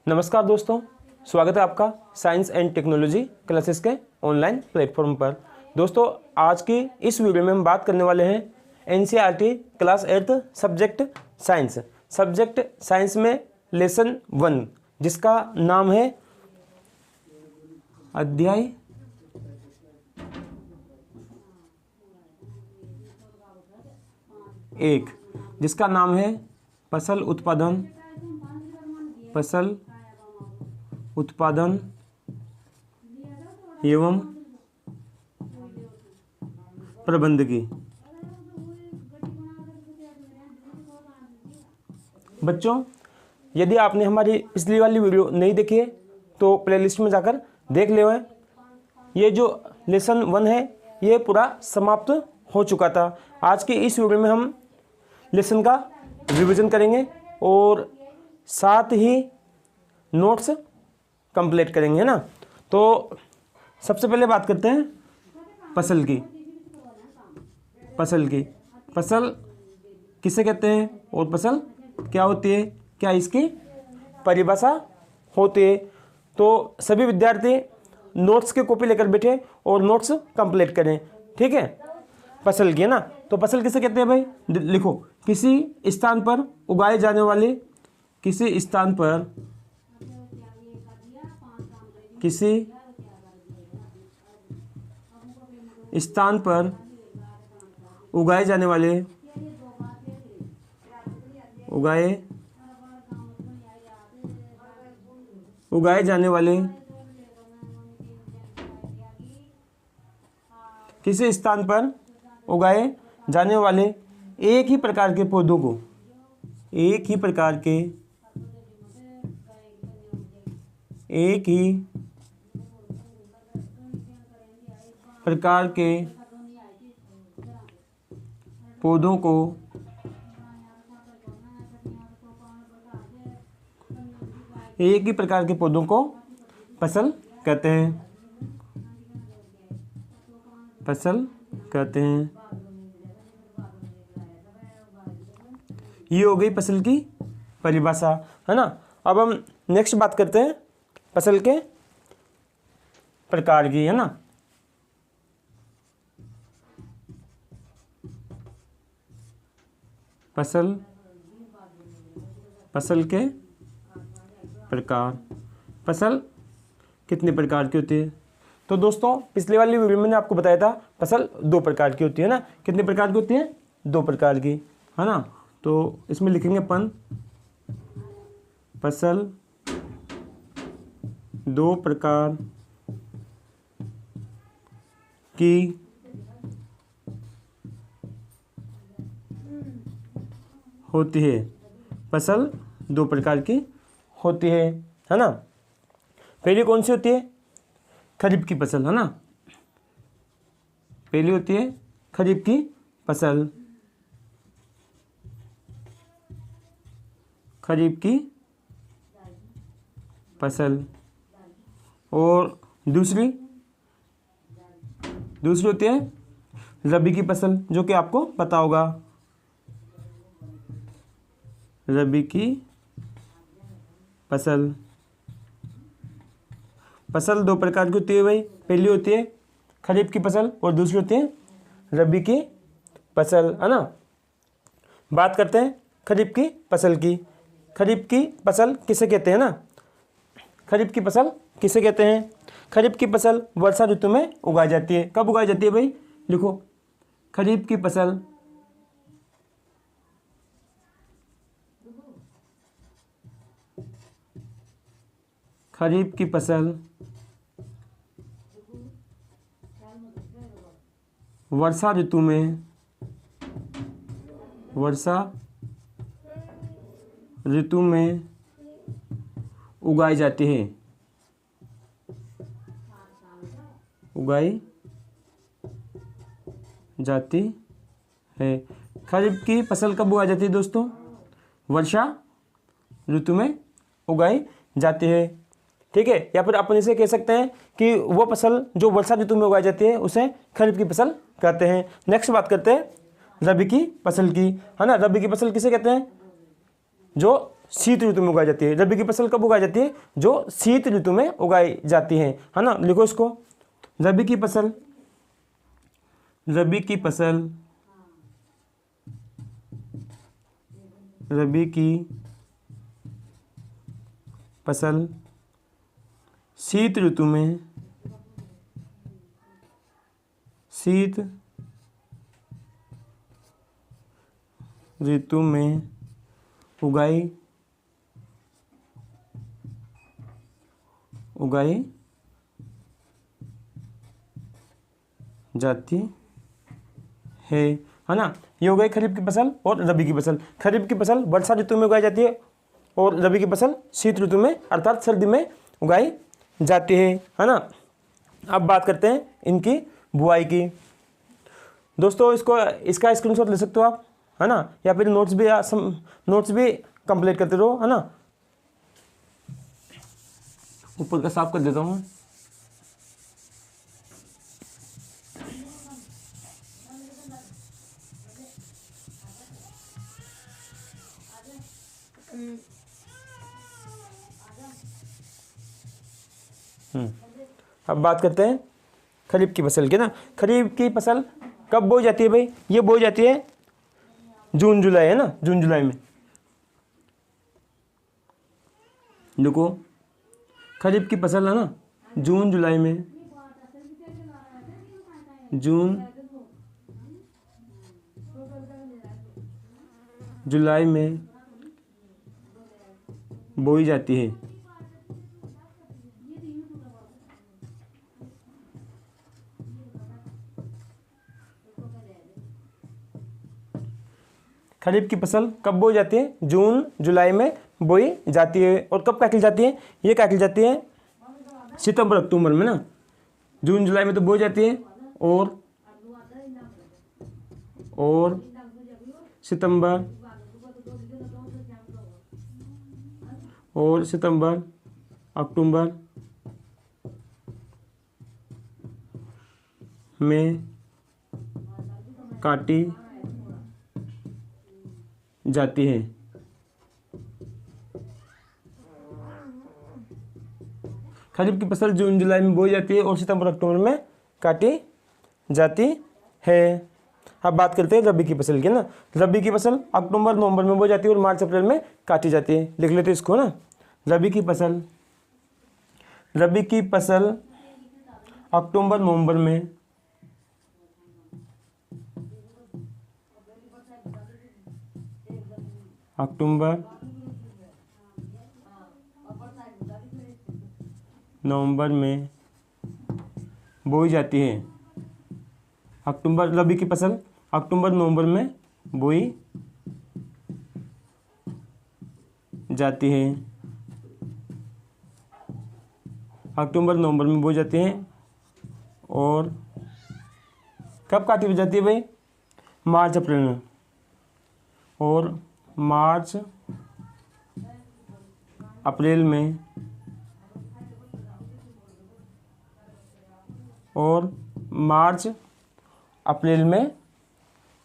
नमस्कार दोस्तों, स्वागत है आपका साइंस एंड टेक्नोलॉजी क्लासेस के ऑनलाइन प्लेटफॉर्म पर। दोस्तों, आज की इस वीडियो में हम बात करने वाले हैं एनसीईआरटी क्लास 8 सब्जेक्ट साइंस में लेसन 1, जिसका नाम है अध्याय 1, जिसका नाम है फसल उत्पादन एवं प्रबंधकी। बच्चों, यदि आपने हमारी पिछली वाली वीडियो नहीं देखी है तो प्लेलिस्ट में जाकर देख ले। ये जो लेसन 1 है ये पूरा समाप्त हो चुका था। आज के इस वीडियो में हम लेसन का रिवीजन करेंगे और साथ ही नोट्स कंप्लीट करेंगे, है ना। तो सबसे पहले बात करते हैं फसल की। फसल किसे कहते हैं और फसल क्या होती है, क्या इसकी परिभाषा होती है। तो सभी विद्यार्थी नोट्स की कॉपी लेकर बैठे और नोट्स कंप्लीट करें, ठीक है। फसल की, है ना। तो फसल किसे कहते हैं भाई, लिखो। किसी स्थान पर उगाए जाने वाले उगाए जाने वाले किसी स्थान पर उगाए जाने वाले एक ही प्रकार के पौधों को फसल कहते हैं। ये हो गई फसल की परिभाषा, है ना। अब हम नेक्स्ट बात करते हैं फसल के प्रकार की, है ना। फसल के प्रकार। फसल कितने प्रकार की होती है। तो दोस्तों, पिछले वाली वीडियो में मैंने आपको बताया था फसल 2 प्रकार की होती है ना। कितने प्रकार की होती है, 2 प्रकार की, है ना। तो इसमें लिखेंगे अपन फसल 2 प्रकार की होती है। फसल 2 प्रकार की होती है ना। पहली कौन सी होती है, खरीफ की फसल, है ना। पहली होती है खरीफ की फसल। और दूसरी होती है रबी की फसल, जो कि आपको पता होगा। रबी की फसल 2 प्रकार की होती है भाई। पहली होती है खरीफ की फसल और दूसरी होती है रबी की फसल, है ना। बात करते हैं खरीफ की फसल की। खरीफ की फसल किसे कहते हैं ना। खरीफ की फसल किसे कहते हैं। खरीफ की फसल वर्षा ऋतु में उगाई जाती है। कब उगाई जाती है भाई, लिखो। खरीफ की फसल वर्षा ऋतु में उगाई जाती है। खरीफ की फसल कब उगाई जाती है दोस्तों, वर्षा ऋतु में उगाई जाती है, ठीक है। या फिर अपन इसे कह सकते हैं कि वो फसल जो वर्षा ऋतु में उगाई जाती है उसे खरीफ की फसल कहते हैं। नेक्स्ट बात करते हैं रबी की फसल की, है ना। रबी की फसल किसे कहते हैं, जो शीत ऋतु में उगाई जाती है। रबी की फसल कब उगाई जाती है? जो शीत ऋतु में उगाई जाती है ना। लिखो इसको, रबी की फसल, रबी की फसल, रबी की फसल शीत ऋतु में, शीत ऋतु में उगाई जाती है ना। ये हो गई खरीफ की फसल और रबी की फसल। खरीफ की फसल वर्षा ऋतु में उगाई जाती है और रबी की फसल शीत ऋतु में अर्थात सर्दी में उगाई जाती है ना। अब बात करते हैं इनकी बुआई की। दोस्तों इसका स्क्रीनशॉट ले सकते हो आप, है ना, या फिर नोट्स भी कंप्लीट करते रहो, है ना। ऊपर का साफ कर देता हूँ। अब बात करते हैं खरीफ की फसल की ना। खरीफ की फसल कब बोई जाती है भाई? ये बोई जाती है जून जुलाई, है ना, जून जुलाई में। देखो खरीफ की फसल है ना जून जुलाई में, जून जुलाई में बोई जाती है। खरीफ की फसल कब बोई जाती है? जून जुलाई में बोई जाती है। और कब काटी जाती है? ये काटी जाती है सितंबर अक्टूबर में ना। जून जुलाई में तो बोई जाती है और सितंबर अक्टूबर में काटी जाती है। खरीफ की फसल जून जुलाई में बोई जाती है और सितंबर अक्टूबर में काटी जाती है। अब बात करते हैं रबी की फसल की ना। रबी की फसल अक्टूबर नवंबर में बोई जाती है और मार्च अप्रैल में काटी जाती है। लिख लेते हैं इसको ना। रबी की फसल अक्टूबर नवंबर में बोई जाती है। रबी की फसल अक्टूबर नवंबर में बोई जाती है। अक्टूबर नवंबर में बोई जाती है और कब काटी जाती है भाई? मार्च अप्रैल में। और मार्च अप्रैल में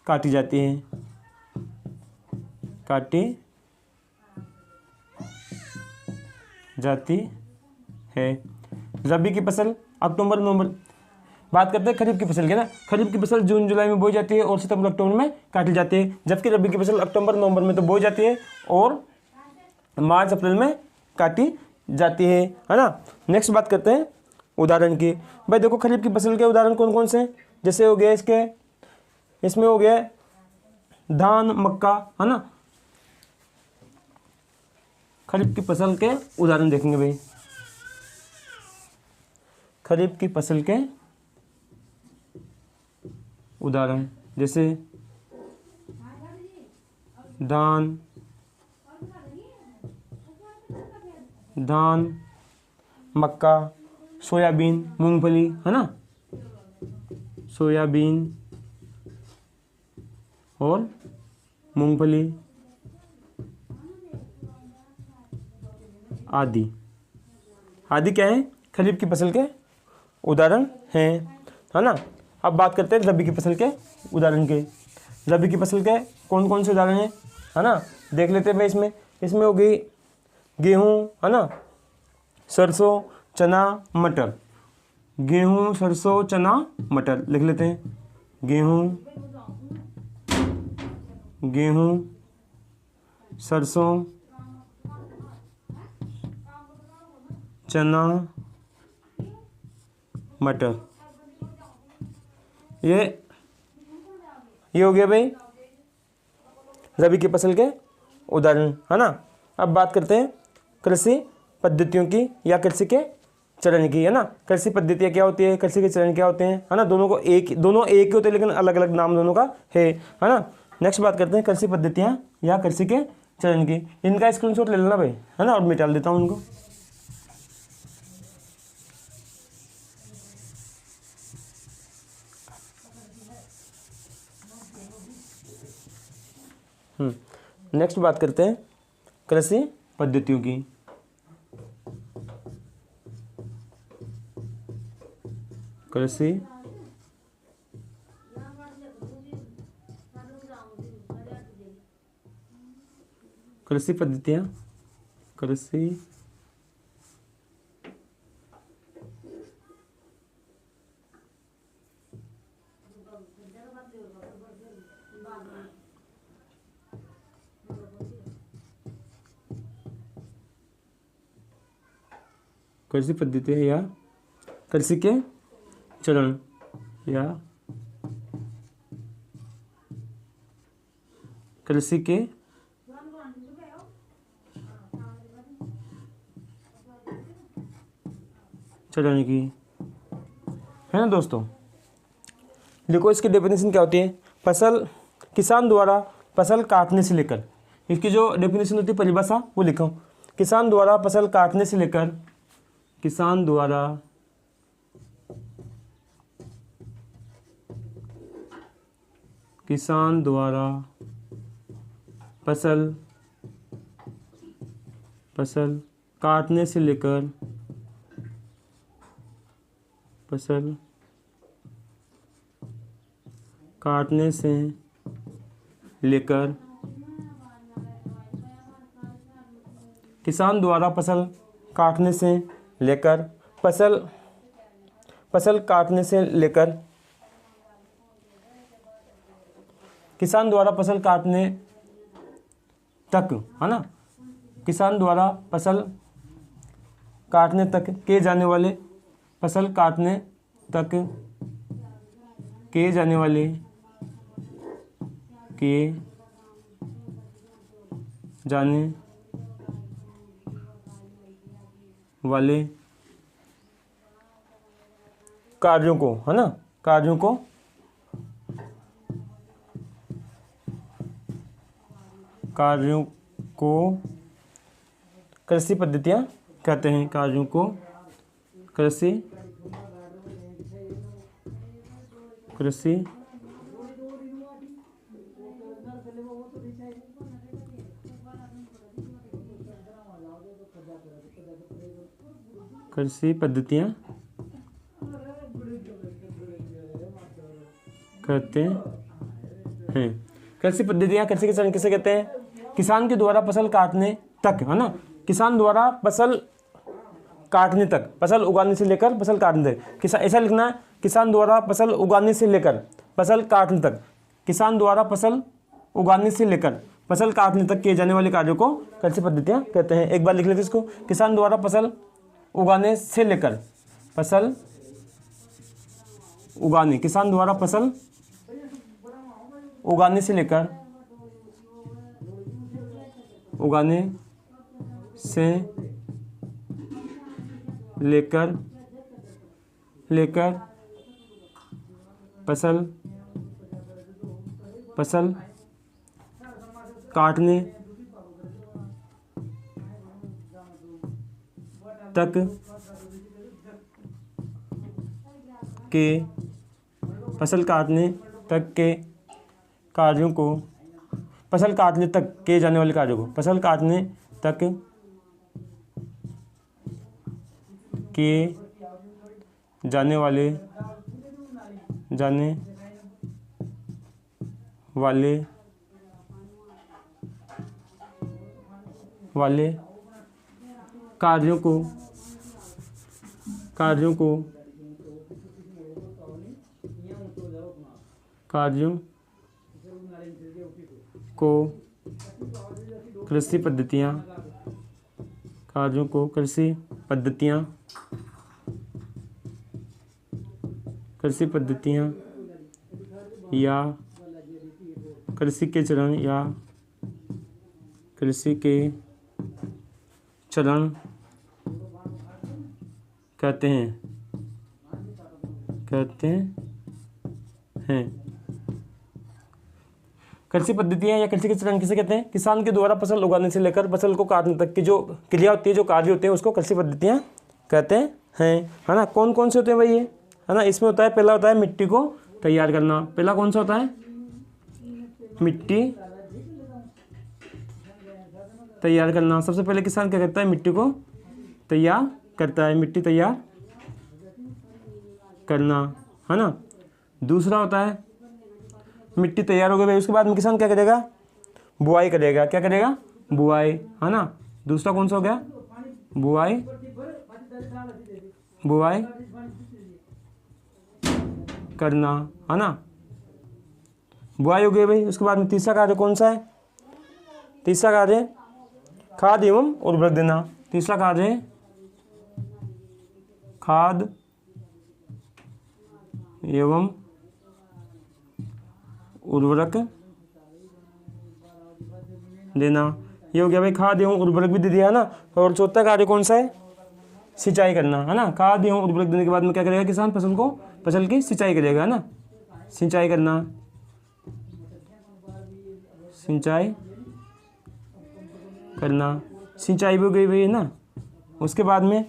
काटी जाती है। रबी की फसल अक्टूबर नवंबर। बात करते हैं खरीफ की फसल की ना। खरीफ की फसल जून जुलाई में बोई जाती है और सितंबर अक्टूबर में काटी जाती है। जबकि रबी की फसल अक्टूबर नवंबर में तो बोई जाती है और मार्च अप्रैल में काटी जाती है ना। नेक्स्ट बात करते हैं उदाहरण की। भाई देखो खरीफ की फसल के उदाहरण कौन कौन से हैं? जैसे हो गया इसमें हो गया धान, मक्का, है ना। खरीफ की फसल के उदाहरण देखेंगे भाई। खरीफ की फसल के उदाहरण जैसे धान, मक्का, सोयाबीन, मूंगफली, है ना। सोयाबीन और मूंगफली आदि क्या है? खरीफ की फसल के उदाहरण हैं, है ना। अब बात करते हैं रबी की फसल के उदाहरण के। रबी की फसल के कौन कौन से उदाहरण हैं, है ना, देख लेते हैं भाई। इसमें इसमें हो गई गेहूँ, है ना, सरसों, चना, मटर। गेहूँ, सरसों, चना, मटर लिख लेते हैं। गेहूँ, सरसों, चना, मटर। ये हो गया भाई रबी की फसल के उदाहरण, है ना। अब बात करते हैं कृषि पद्धतियों की या कृषि के चरण की, है ना। कृषि पद्धतियाँ क्या होती है, कृषि के चरण क्या होते हैं, है ना। दोनों एक ही होते हैं लेकिन अलग अलग नाम दोनों का है ना। नेक्स्ट बात करते हैं कृषि पद्धतियाँ या कृषि के चरण की। इनका स्क्रीनशॉट ले लेना भाई, है ना, और मिटा देता हूँ उनको। नेक्स्ट बात करते हैं कृषि पद्धतियों की। कृषि पद्धतियाँ, कृषि पद्धतियाँ या कृषि के चरण या कृषि के चरण की, है ना दोस्तों। देखो इसकी डेफिनेशन क्या होती है। फसल, किसान द्वारा फसल काटने से लेकर, इसकी जो डेफिनेशन होती है परिभाषा वो लिखो। किसान द्वारा फसल काटने से लेकर, किसान द्वारा फसल काटने से लेकर, किसान द्वारा फसल काटने से लेकर, फसल काटने से लेकर, किसान द्वारा फसल काटने तक, है ना। किसान द्वारा फसल काटने तक किए जाने वाले, फसल काटने तक किए जाने वाले, किए जाने वाले कार्यों को, है ना, कार्यों को कृषि पद्धतियाँ कहते हैं। कार्यों को कृषि पद्धतियाँ कहते हैं। कृषि पद्धतियाँ कृषि के चरण किसे कहते हैं। किसान के द्वारा फसल काटने तक, है ना। किसान द्वारा फसल काटने तक, फसल उगाने से लेकर फसल काटने तक, किसान, ऐसा लिखना है। किसान द्वारा फसल उगाने से लेकर फसल काटने तक, किसान द्वारा फसल उगाने से लेकर फसल काटने तक किए जाने वाले कार्यों को कृषि पद्धतियाँ कहते हैं। एक बार लिख लेते इसको। किसान द्वारा फसल उगाने से लेकर, फसल उगाने, किसान द्वारा फसल उगाने से लेकर, उगाने से लेकर फसल काटने तक के, फसल काटने तक के कार्यों को, फसल काटने तक किए जाने वाले कार्यों को, फसल काटने तक किए जाने वाले वाले कार्यों को कृषि पद्धतियाँ या कृषि के चरण कहते हैं। कृषि पद्धतियाँ या कृषि के चरण किसे कहते हैं? किसान के द्वारा फसल उगाने से लेकर फसल को काटने तक की जो क्रिया होती है, जो कार्य होते हैं, उसको कृषि पद्धतियाँ कहते हैं, है ना। कौन कौन से होते हैं भाई ये, है ना। इसमें होता है, पहला होता है मिट्टी को तैयार करना। पहला कौन सा होता है? मिट्टी तैयार करना। सबसे पहले किसान क्या करता है? मिट्टी को तैयार करता है, मिट्टी तैयार करना, है ना। दूसरा होता है, मिट्टी तैयार हो गई भाई, उसके बाद में किसान क्या करेगा? बुआई करेगा। क्या करेगा? बुआई, है ना। दूसरा कौन सा हो गया? बुआई करना, है ना। बुआई हो गई भाई। उसके बाद में तीसरा कार्य कौन सा है? तीसरा कार्य खाद एवं उर्वरक देना। तीसरा कार्य खाद एवं उर्वरक देना। ये हो गया भाई, खाद एवं उर्वरक भी दे दिया, है ना। और चौथा कार्य कौन सा है? सिंचाई करना, है ना। खाद एवं उर्वरक देने के बाद में क्या करेगा किसान? फसल की सिंचाई करेगा, है ना। सिंचाई करना, सिंचाई भी हो गई भाई, है ना। उसके बाद में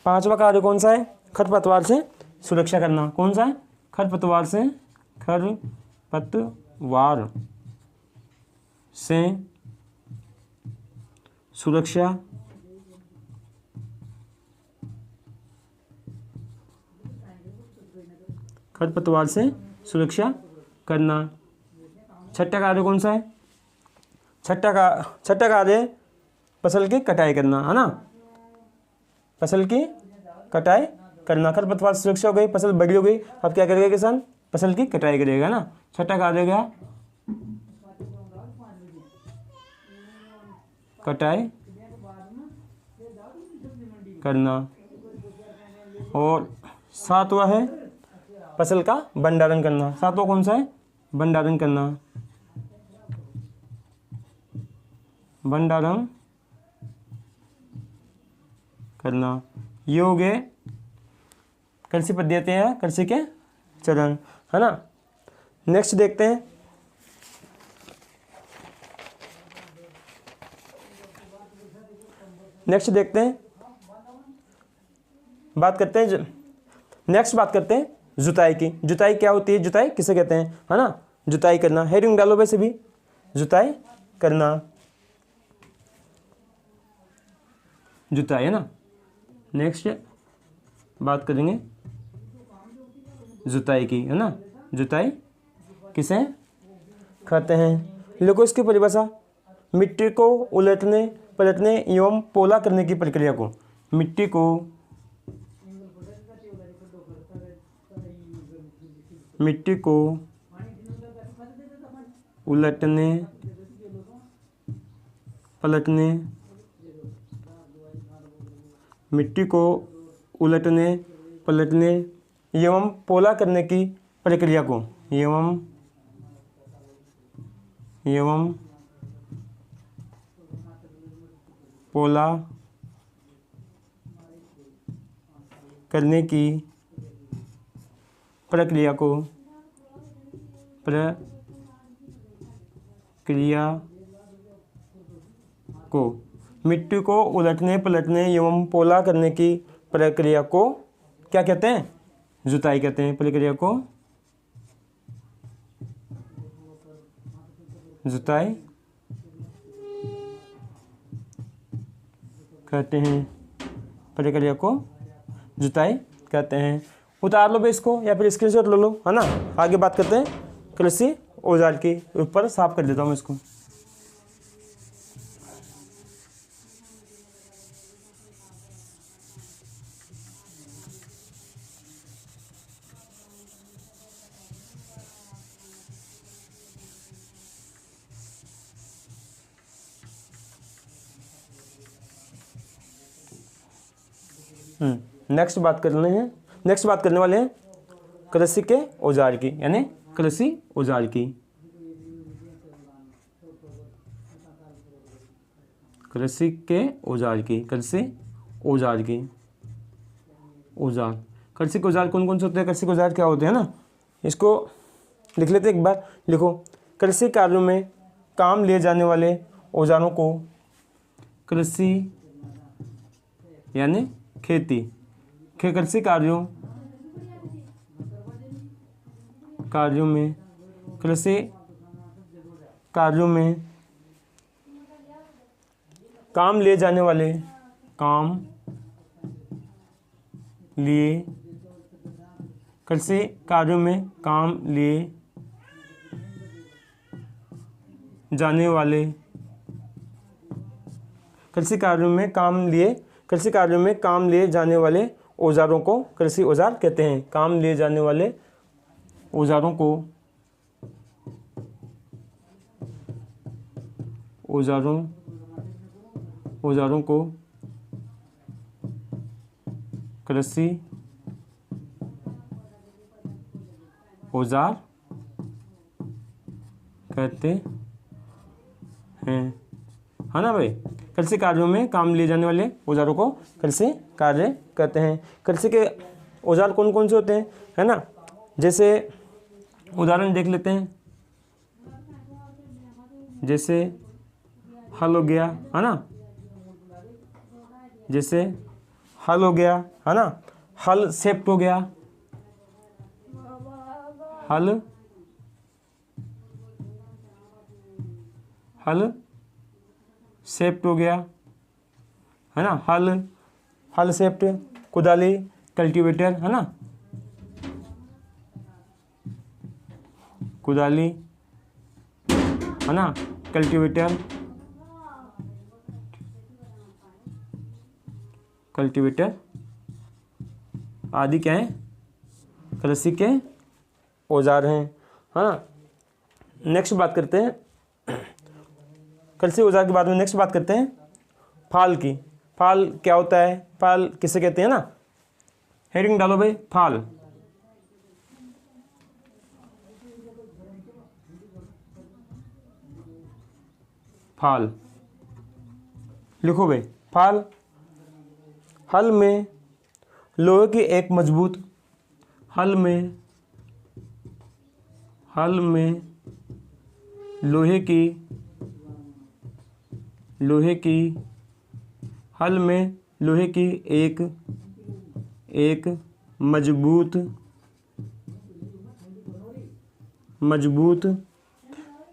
पांचवा कार्य कौन सा है? खरपतवार से सुरक्षा करना। कौन सा है? खरपतवार से सुरक्षा करना। छठा कार्य कौन सा है? छठा कार्य फसल की कटाई करना, है ना। फसल की कटाई करना। खरपतवार सुरक्षा हो गई, फसल बड़ी हो गई, अब क्या करेगा किसान? फसल की कटाई करेगा, ना। छठा कार्य हो गया कटाई करना। और सातवां है फसल का भंडारण करना। सातवां कौन सा है? भंडारण करना। ये हो गए कृषि पद्धतियाँ, कृषि के चरण, है ना। नेक्स्ट देखते हैं, बात करते हैं जुताई की। जुताई क्या होती है? जुताई किसे कहते हैं, है ना। जुताई करना, हेडिंग डालो वैसे भी, जुताई करना, जुताई, है ना। नेक्स्ट बात करेंगे जुताई की, है ना। जुताई किसे कहते हैं? देखो इसकी परिभाषा, मिट्टी को उलटने पलटने एवं पोला करने की प्रक्रिया को, मिट्टी को उलटने पलटने एवं पोला करने की प्रक्रिया को, एवं पोला करने की प्रक्रिया को मिट्टी को उलटने पलटने एवं पोला करने की प्रक्रिया को क्या कहते हैं? जुताई कहते हैं। प्रक्रिया को जुताई कहते हैं। प्रक्रिया को जुताई कहते हैं। उतार लो बे इसको या फिर स्क्रीनशॉट ले लो, है ना। आगे बात करते हैं कृषि औजार की। ऊपर साफ कर देता हूँ इसको। नेक्स्ट बात करने वाले हैं कृषि के औजार की, यानी कृषि औजार की। कृषि के औजार की, कृषि औजार की, औजार, कृषि के औजार कौन कौन से होते हैं, कृषि के औजार क्या होते हैं ना, इसको लिख लेते हैं एक बार। लिखो, कृषि कार्यों में काम लिए जाने वाले औजारों को कृषि यानी खेती, कृषि कार्यों में, कृषि कार्यों में काम लिए जाने वाले, काम लिए, कृषि कार्यों में काम लिए जाने वाले, कृषि कार्यों में काम लिए जाने वाले औजारों को कृषि औजार कहते हैं। काम लिए जाने वाले औजारों को कृषि औजार कहते हैं, है ना भाई। कृषि कार्यों में काम लिए जाने वाले औजारों को कृषि कार्य कहते हैं। कृषि के औजार कौन कौन से होते हैं, है ना, जैसे उदाहरण देख लेते हैं, जैसे हल हो गया, है ना, जैसे हल हो गया, है ना, हल शेप्ट हो गया, हल शेप्ट हो गया, है ना, हल शेप्ट, कुदाली, कल्टीवेटर, है ना, कुदाली, है ना, कल्टीवेटर आदि क्या है, कृषि के औजार हैं, है ना। नेक्स्ट बात करते हैं कृषि औजार के बाद में, नेक्स्ट बात करते हैं फाल की। फाल क्या होता है, फाल किसे कहते हैं ना, हेडिंग डालो भाई, फाल। फाल लिखो भाई, फाल, हल में लोहे की एक मजबूत, हल में लोहे की एक मजबूत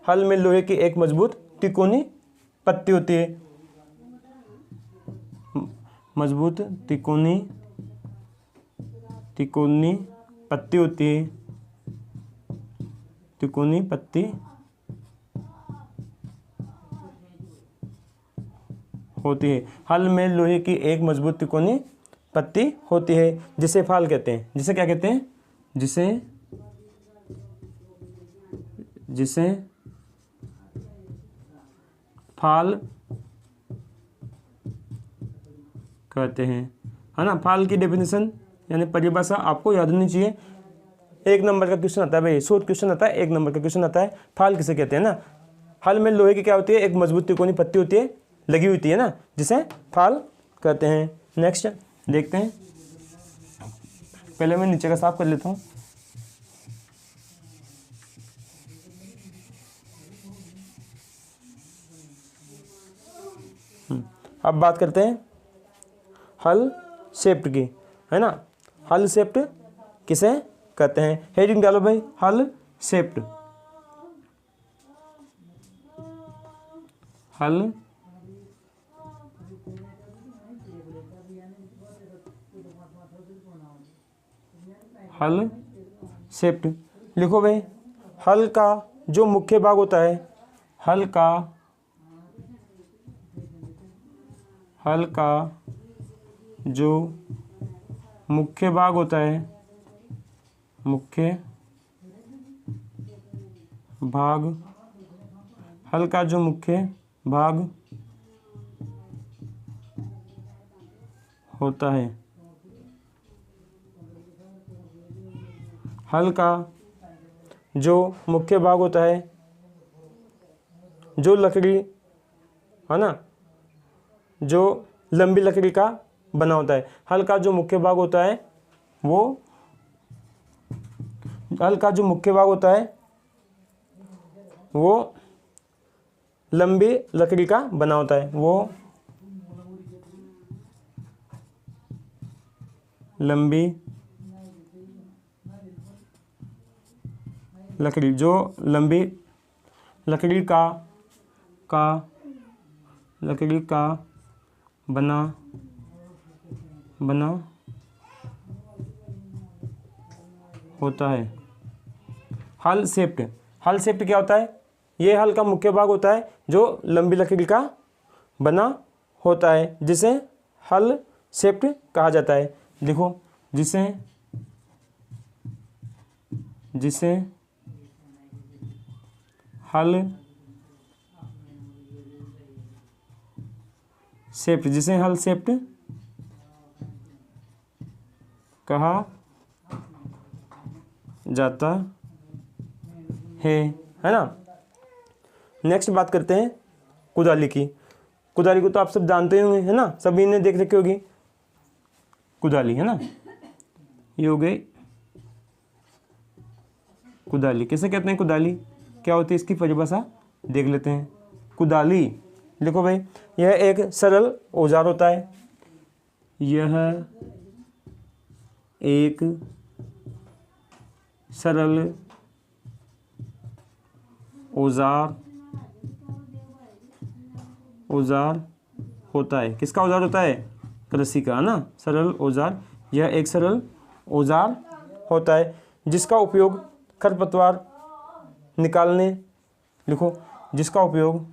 हल में लोहे की एक मजबूत तिकोनी पत्ती होती है, मजबूत तिकोनी पत्ती होती है, तिकोनी पत्ती होती है। हल में लोहे की एक मजबूत तिकोनी पत्ती होती है, जिसे फाल कहते हैं। जिसे क्या कहते हैं, जिसे फाल कहते हैं, है ना। फाल की डेफिनेशन यानी परिभाषा आपको याद होनी चाहिए। 1 नंबर का क्वेश्चन आता है भाई, शॉर्ट क्वेश्चन आता है, 1 नंबर का क्वेश्चन आता है। फाल किसे कहते हैं ना, हल में लोहे की क्या होती है, एक मजबूत तिकोनी पत्ती होती है, लगी हुई है ना, जिसे फाल कहते हैं। नेक्स्ट देखते हैं, पहले मैं नीचे का साफ कर लेता हूँ। अब बात करते हैं हल शेप्ट की, है ना। हल शेप्ट किसे कहते हैं, हेडिंग डालो भाई, हल शेप्ट। हल शेप्ट लिखो भाई। हल का जो मुख्य भाग होता है, हल का जो मुख्य भाग होता है, हल का जो मुख्य भाग होता है, हल का जो मुख्य भाग होता है, जो लकड़ी है ना, जो लंबी लकड़ी का बना होता है, हल का जो मुख्य भाग होता है वो, हल का जो मुख्य भाग होता है वो लंबी लकड़ी का बना होता है, वो लंबी लकड़ी, जो लंबी लकड़ी का बना होता है। हल शेप्ड क्या होता है? ये हल का मुख्य भाग होता है जो लंबी लकड़ी का बना होता है, जिसे हल शेप्ड कहा जाता है। देखो, जिसे हल शेप्ड कहा जाता है ना। नेक्स्ट बात करते हैं कुदाली की। कुदाली को तो आप सब जानते होंगे, है ना, सभी ने देख रखी होगी कुदाली, है ना। ये हो गई कुदाली। किसे कहते हैं कुदाली? क्या होती है इसकी परिभाषा देख लेते हैं। कुदाली, देखो भाई, यह एक सरल औजार होता है। यह एक सरल औजार होता है। किसका औजार होता है? कृषि का, है ना। सरल औजार, यह एक सरल औजार होता है जिसका उपयोग खरपतवार निकालने, लिखो, जिसका उपयोग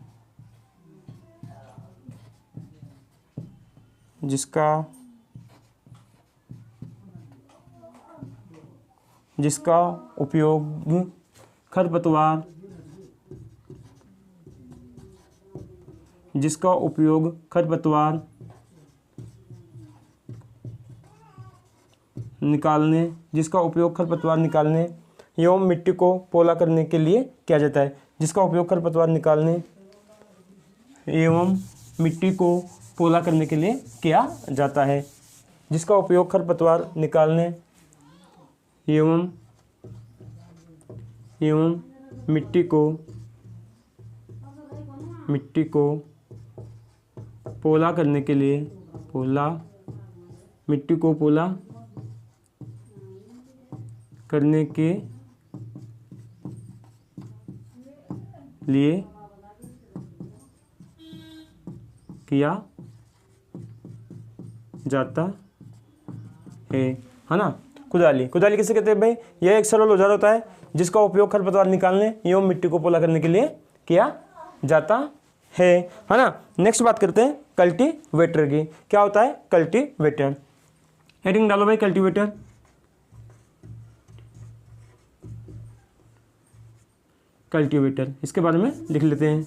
खरपतवार निकालने एवं मिट्टी को पोला करने के लिए किया जाता है। जिसका उपयोग खरपतवार निकालने एवं मिट्टी को पोला करने के लिए किया जाता है। जिसका उपयोग खरपतवार निकालने एवं मिट्टी को पोला करने के लिए किया जाता है ना। कुदाली किसे कहते हैं भाई? यह एक सरल औजार होता है जिसका उपयोग खरपतवार निकालने एवं मिट्टी को पोला करने के लिए किया जाता है ना। नेक्स्ट बात करते हैं कल्टीवेटर की। क्या होता है कल्टीवेटर? हेडिंग डालो भाई, कल्टीवेटर। इसके बारे में लिख लेते हैं।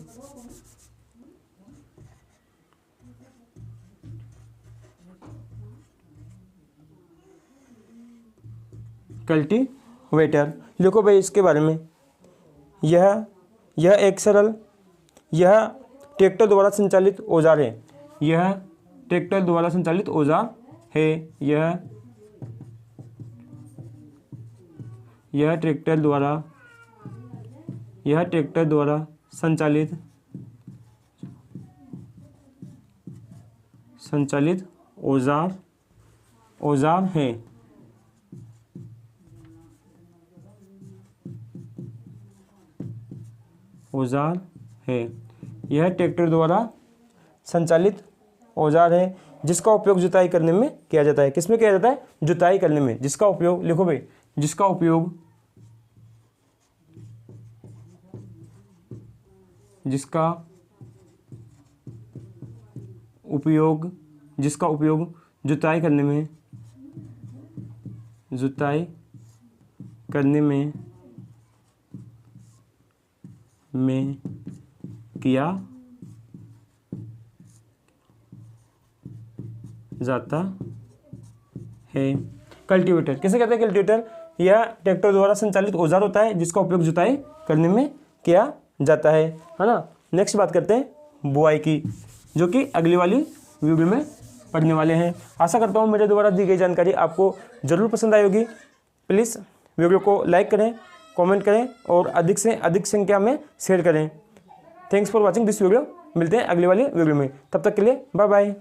कल्टीवेटर, लिखो भाई इसके बारे में। यह ट्रैक्टर द्वारा संचालित औजार है। यह ट्रैक्टर द्वारा संचालित औजार है। यह ट्रैक्टर द्वारा संचालित औजार है। यह ट्रैक्टर द्वारा संचालित औजार है जिसका उपयोग जुताई करने में किया जाता है। किसमें किया जाता है? जुताई करने में। जिसका उपयोग, लिखो भाई, जिसका उपयोग जुताई करने में किया जाता है। कल्टीवेटर किसे कहते हैं? कल्टीवेटर, यह ट्रैक्टर द्वारा संचालित औजार होता है जिसका उपयोग जुताई करने में किया जाता है ना। नेक्स्ट बात करते हैं बुआई की, जो कि अगली वाली वीडियो में पढ़ने वाले हैं। आशा करता हूँ मेरे द्वारा दी गई जानकारी आपको ज़रूर पसंद आई होगी। प्लीज़ वीडियो को लाइक करें, कमेंट करें और अधिक से अधिक संख्या में शेयर करें। Thanks for watching this video. मिलते हैं अगली वाली वीडियो में, तब तक के लिए बाय बाय।